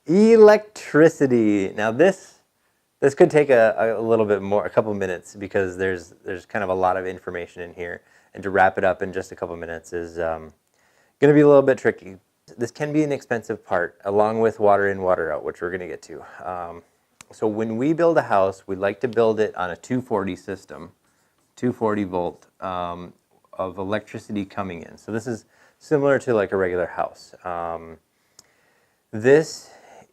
Electricity. Now this could take a little bit more, a couple minutes, because there's kind of a lot of information in here, and to wrap it up in just a couple minutes is going to be a little bit tricky. This can be an expensive part, along with water in, water out, which we're going to get to. So when we build a house, we like to build it on a 240 system, 240 volt of electricity coming in. So this is similar to like a regular house. This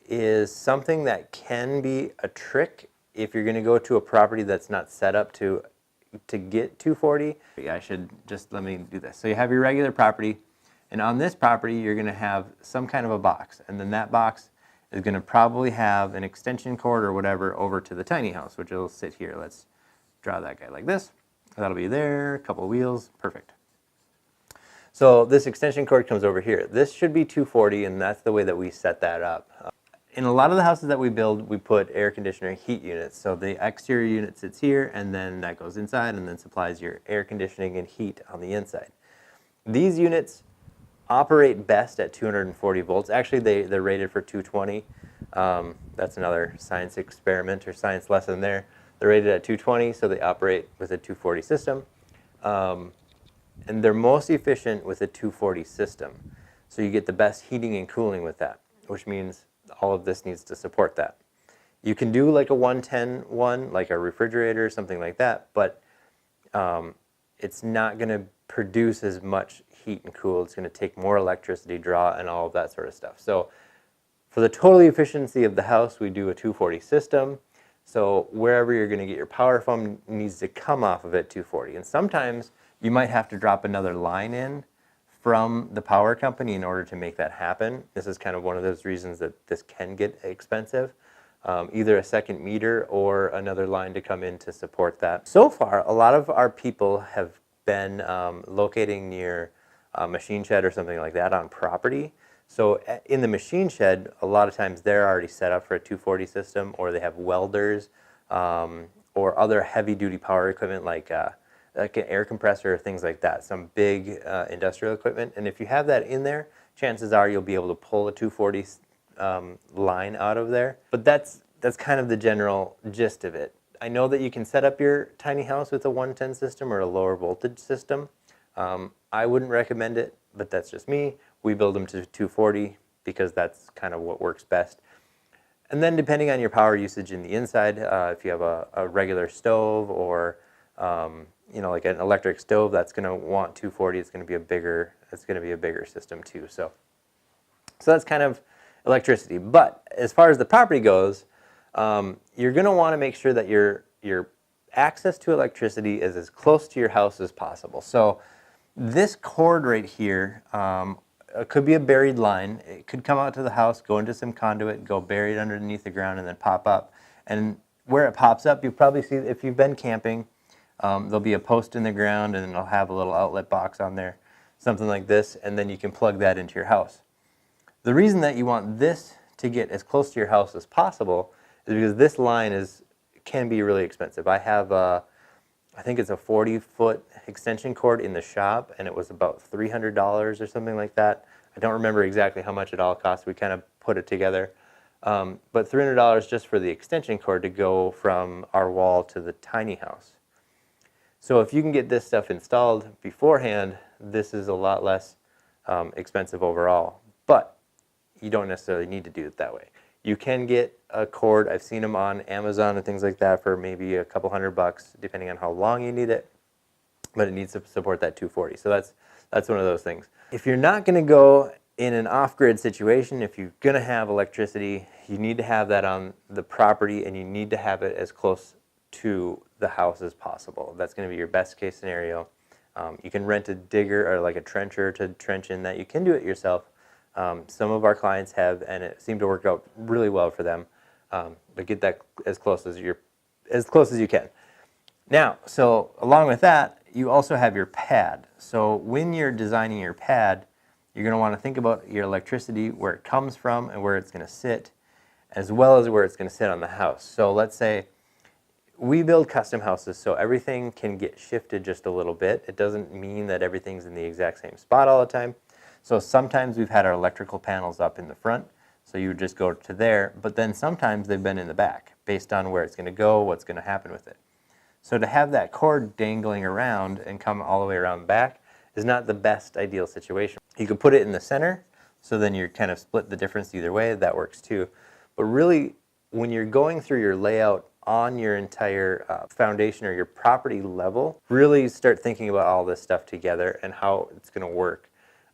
is something that can be a trick if you're going to go to a property that's not set up to get 240. I should just, let me do this. So you have your regular property, and on this property you're going to have some kind of a box, and then that box is going to probably have an extension cord or whatever over to the tiny house, which will sit here. Let's draw that guy like this. That'll be there, a couple of wheels, perfect. So this extension cord comes over here. This should be 240, and that's the way that we set that up. In a lot of the houses that we build, we put air conditioner heat units. So the exterior unit sits here, and then that goes inside and then supplies your air conditioning and heat on the inside. These units operate best at 240 volts. Actually, they're rated for 220. That's another science experiment or science lesson there. They're rated at 220, so they operate with a 240 system. And they're most efficient with a 240 system. So you get the best heating and cooling with that, which means all of this needs to support that. You can do like a 110 one, like a refrigerator or something like that, but it's not going to produce as much heat and cool. It's going to take more electricity draw and all of that sort of stuff. So for the total efficiency of the house, we do a 240 system. So wherever you're going to get your power from needs to come off of it 240. And sometimes you might have to drop another line in from the power company in order to make that happen. This is kind of one of those reasons that this can get expensive. Either a second meter or another line to come in to support that. So far, a lot of our people have been locating near a machine shed or something like that on property. So in the machine shed, a lot of times they're already set up for a 240 system, or they have welders or other heavy-duty power equipment like an air compressor or things like that, some big industrial equipment. And if you have that in there, chances are you'll be able to pull a 240 line out of there. But that's kind of the general gist of it. I know that you can set up your tiny house with a 110 system or a lower voltage system. I wouldn't recommend it, but that's just me. We build them to 240 because that's kind of what works best. And then depending on your power usage in the inside, if you have a regular stove or you know, like an electric stove, that's going to want 240. It's going to be a bigger system too. So that's kind of electricity. But as far as the property goes, you're going to want to make sure that your access to electricity is as close to your house as possible. So this cord right here could be a buried line. It could come out to the house, go into some conduit, go buried underneath the ground, and then pop up. And where it pops up, you'll probably see, if you've been camping, there'll be a post in the ground, and it'll have a little outlet box on there, something like this, and then you can plug that into your house. The reason that you want this to get as close to your house as possible is because this line can be really expensive. I have I think it's a 40-foot extension cord in the shop, and it was about $300 or something like that. I don't remember exactly how much it all cost. We kind of put it together. But $300 just for the extension cord to go from our wall to the tiny house. So if you can get this stuff installed beforehand, this is a lot less expensive overall. But you don't necessarily need to do it that way. You can get a cord. I've seen them on Amazon and things like that for maybe a couple $100, depending on how long you need it. But it needs to support that 240. So that's one of those things. If you're not going to go in an off-grid situation, if you're going to have electricity, you need to have that on the property, and you need to have it as close to the house as possible. That's going to be your best case scenario. You can rent a digger or like a trencher to trench in that. You can do it yourself. Some of our clients have, and it seemed to work out really well for them. But get that as close as you can. Now, so along with that, you also have your pad. So when you're designing your pad, you're going to want to think about your electricity, where it comes from and where it's going to sit, as well as where it's going to sit on the house. So let's say we build custom houses, so everything can get shifted just a little bit. It doesn't mean that everything's in the exact same spot all the time. So sometimes we've had our electrical panels up in the front, so you would just go to there, but then sometimes they've been in the back, based on where it's going to go, what's going to happen with it. So to have that cord dangling around and come all the way around the back is not the best ideal situation. You could put it in the center, so then you're kind of split the difference either way. That works too. But really, when you're going through your layout on your entire foundation or your property level, really start thinking about all this stuff together and how it's going to work.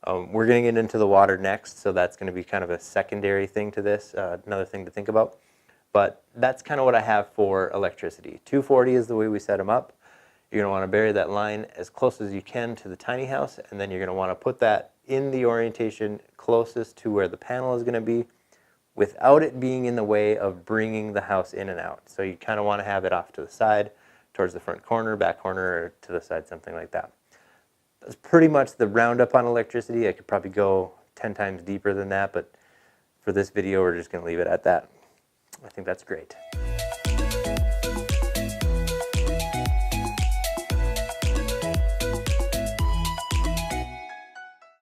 We're going to get into the water next, so that's going to be kind of a secondary thing to this, another thing to think about. But that's kind of what I have for electricity. 240 is the way we set them up. You're going to want to bury that line as close as you can to the tiny house, and then you're going to want to put that in the orientation closest to where the panel is going to be without it being in the way of bringing the house in and out. So you kind of want to have it off to the side, towards the front corner, back corner, or to the side, something like that. That's pretty much the roundup on electricity. I could probably go 10 times deeper than that, but for this video, we're just going to leave it at that. I think that's great.